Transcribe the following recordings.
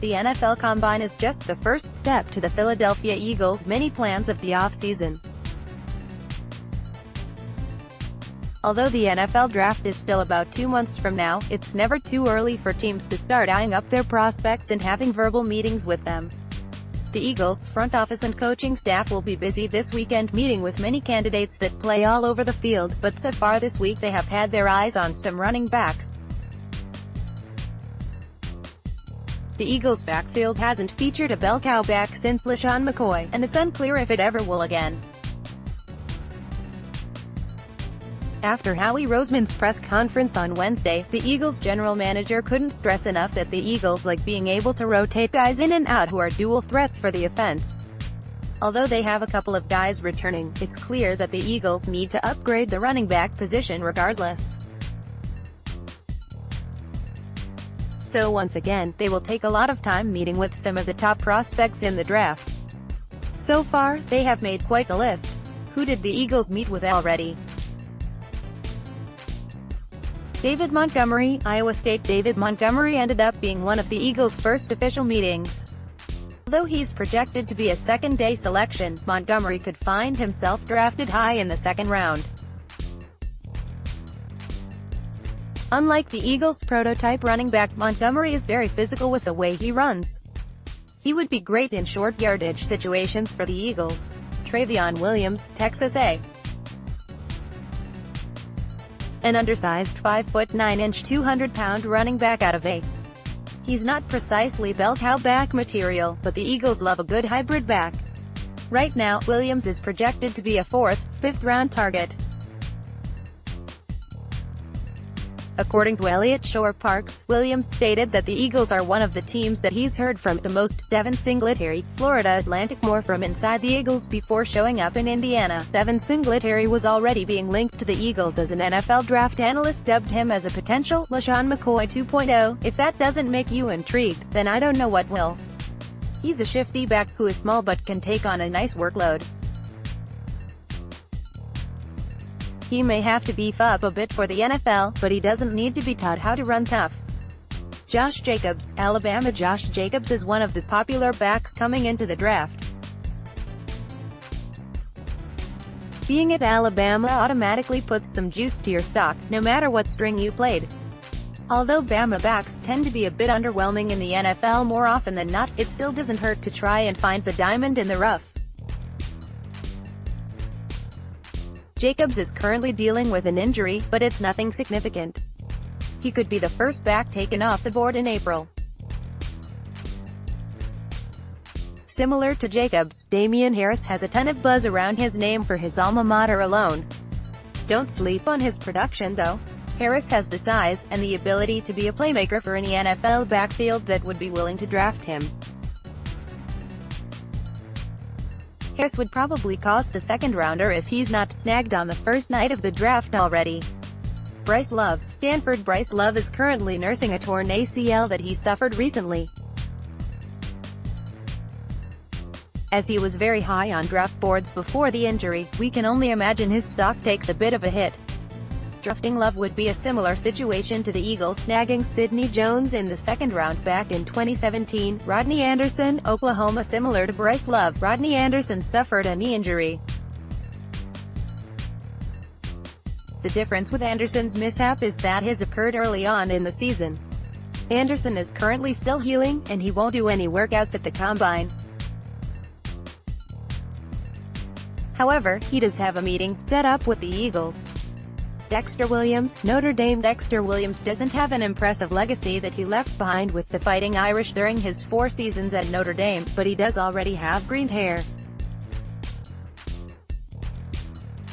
The NFL Combine is just the first step to the Philadelphia Eagles' many plans of the offseason. Although the NFL Draft is still about 2 months from now, it's never too early for teams to start eyeing up their prospects and having verbal meetings with them. The Eagles' front office and coaching staff will be busy this weekend meeting with many candidates that play all over the field, but so far this week they have had their eyes on some running backs. The Eagles' backfield hasn't featured a bell cow back since LeSean McCoy, and it's unclear if it ever will again. After Howie Roseman's press conference on Wednesday, the Eagles' general manager couldn't stress enough that the Eagles like being able to rotate guys in and out who are dual threats for the offense. Although they have a couple of guys returning, it's clear that the Eagles need to upgrade the running back position regardless. So once again, they will take a lot of time meeting with some of the top prospects in the draft. So far, they have made quite a list. Who did the Eagles meet with already? David Montgomery, Iowa State. David Montgomery ended up being one of the Eagles' first official meetings. Although he's projected to be a second-day selection, Montgomery could find himself drafted high in the second round. Unlike the Eagles' prototype running back, Montgomery is very physical with the way he runs. He would be great in short yardage situations for the Eagles. Travion Williams, Texas A. An undersized 5'9" 200-pound running back out of A. He's not precisely bell cow back material, but the Eagles love a good hybrid back. Right now, Williams is projected to be a 4th, 5th round target. According to Elliott Shore-Parks, Williams stated that the Eagles are one of the teams that he's heard from the most. Devin Singletary, Florida Atlantic. More from inside the Eagles before showing up in Indiana. Devin Singletary was already being linked to the Eagles as an NFL draft analyst dubbed him as a potential LeSean McCoy 2.0. If that doesn't make you intrigued, then I don't know what will. He's a shifty back who is small but can take on a nice workload. He may have to beef up a bit for the NFL, but he doesn't need to be taught how to run tough. Josh Jacobs, Alabama. Josh Jacobs is one of the popular backs coming into the draft. Being at Alabama automatically puts some juice to your stock, no matter what string you played. Although Bama backs tend to be a bit underwhelming in the NFL more often than not, it still doesn't hurt to try and find the diamond in the rough. Jacobs is currently dealing with an injury, but it's nothing significant. He could be the first back taken off the board in April. Similar to Jacobs, Damian Harris has a ton of buzz around his name for his alma mater alone. Don't sleep on his production though. Harris has the size, and the ability to be a playmaker for any NFL backfield that would be willing to draft him. Harris would probably cost a second-rounder if he's not snagged on the first night of the draft already. Bryce Love, Stanford. Bryce Love is currently nursing a torn ACL that he suffered recently. As he was very high on draft boards before the injury, we can only imagine his stock takes a bit of a hit. Drafting Love would be a similar situation to the Eagles snagging Sidney Jones in the second round back in 2017. Rodney Anderson, Oklahoma. Similar to Bryce Love, Rodney Anderson suffered a knee injury. The difference with Anderson's mishap is that his occurred early on in the season. Anderson is currently still healing, and he won't do any workouts at the Combine. However, he does have a meeting set up with the Eagles. Dexter Williams, Notre Dame. Dexter Williams doesn't have an impressive legacy that he left behind with the Fighting Irish during his 4 seasons at Notre Dame, but he does already have green hair.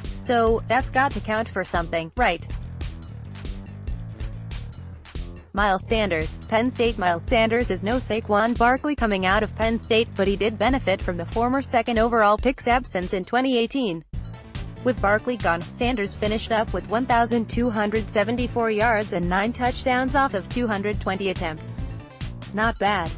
So, that's got to count for something, right? Miles Sanders, Penn State. Miles Sanders is no Saquon Barkley coming out of Penn State, but he did benefit from the former second overall pick's absence in 2018. With Barkley gone, Sanders finished up with 1,274 yards and 9 touchdowns off of 220 attempts. Not bad.